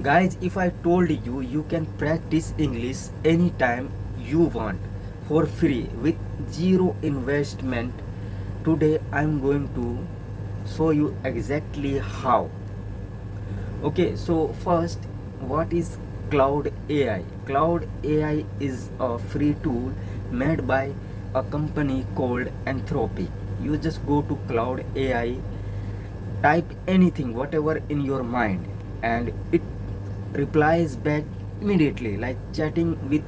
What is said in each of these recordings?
Guys, if I told you you can practice English anytime you want for free with zero investment, today I'm going to show you exactly how. Okay, so first, what is Cloud AI? Cloud AI is a free tool made by a company called Anthropic. You just go to Cloud AI, type anything, whatever in your mind, and it replies back immediately, like chatting with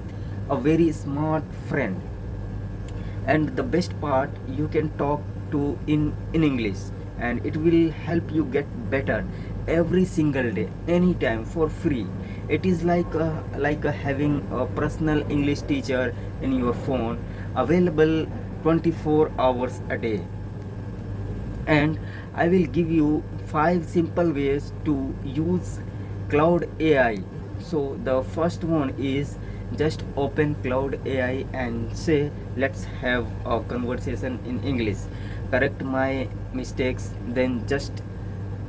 a very smart friend. And the best part, you can talk to in English, and it will help you get better every single day, anytime, for free. It is like having a personal English teacher in your phone, available 24 hours a day. And I will give you 5 simple ways to use Cloud AI. So the first one is just open Cloud AI and say, let's have a conversation in English. Correct my mistakes, then just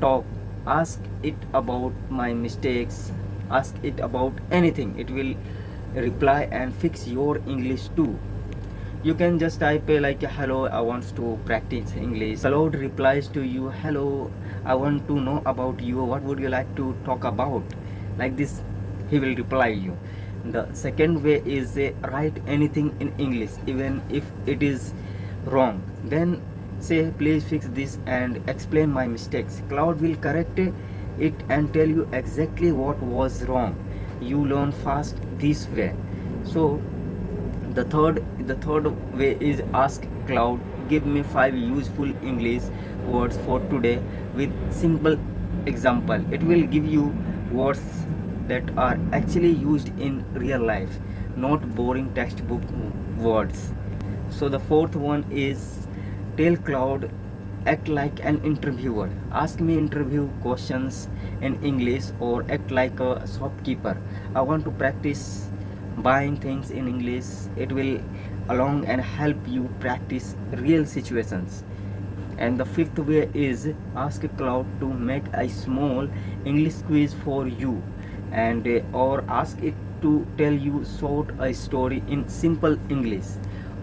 talk. Ask it about my mistakes, ask it about anything. It will reply and fix your English too. You can just type like, hello, I want to practice English. Cloud replies to you, hello, I want to know about you, what would you like to talk about? Like this he will reply you. The second way is write anything in English, even if it is wrong. Then say, please fix this and explain my mistakes. Cloud will correct it and tell you exactly what was wrong. You learn fast this way. So the third way is ask Cloud, give me 5 useful English words for today with simple example. It will give you words that are actually used in real life, not boring textbook words. So the fourth one is tell Cloud, act like an interviewer. Ask me interview questions in English, or act like a shopkeeper. I want to practice buying things in English. It will along and help you practice real situations. And the fifth way is ask Cloud to make a small English quiz for you, and or ask it to tell you short a story in simple English,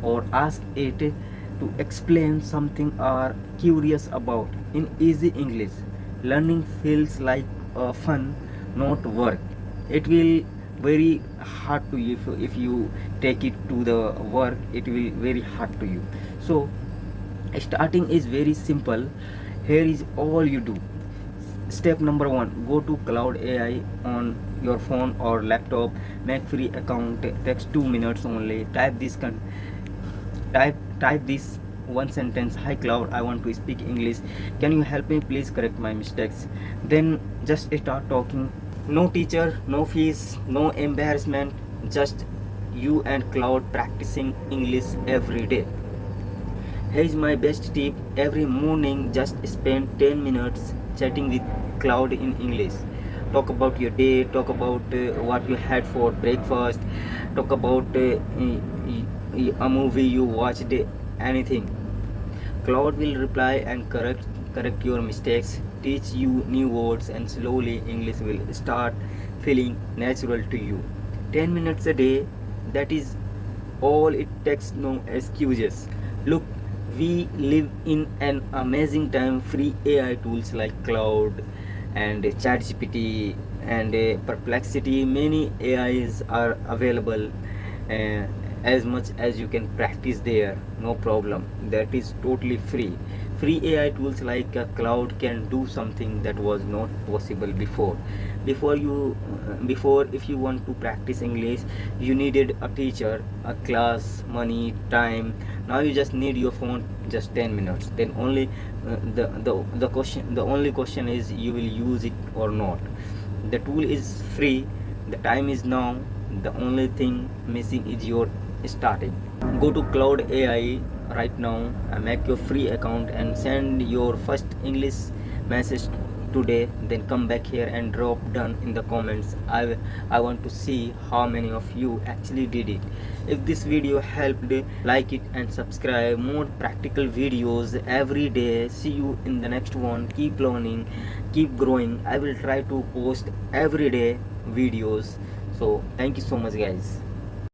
or ask it to explain something are curious about in easy English. Learning feels like fun, not work. It will very hard to you if you take it to the work. It will very hard to you. So starting is very simple. Here is all you do. Step number 1, go to Cloud AI on your phone or laptop. Make free account, takes 2 minutes only. Type this one sentence: hi Cloud, I want to speak English, can you help me please correct my mistakes? Then just start talking. No teacher, no fees, no embarrassment, just you and Cloud practicing English every day. Here's my best tip: every morning just spend 10 minutes chatting with Cloud in English. Talk about your day, talk about what you had for breakfast, talk about a movie you watched, anything. Cloud will reply and correct your mistakes, teach you new words, and slowly English will start feeling natural to you. 10 minutes a day, that is all it takes, no excuses. Look, we live in an amazing time. Free AI tools like Cloud and ChatGPT and Perplexity, many AIs are available. uh, as much as you can practice there, no problem. That is totally free. Free AI tools like Cloud can do something that was not possible before. Before, if you want to practice English, you needed a teacher, a class, money, time. Now you just need your phone, just 10 minutes. Then only the only question is, you will use it or not. The tool is free, the time is now. The only thing missing is your starting. Go to Cloud AI right now and make your free account and send your first English message today, then come back here and drop done in the comments. I want to see how many of you actually did it. If this video helped, like it and subscribe. More practical videos every day. See you in the next one. Keep learning, keep growing. I will try to post every day videos. So thank you so much guys.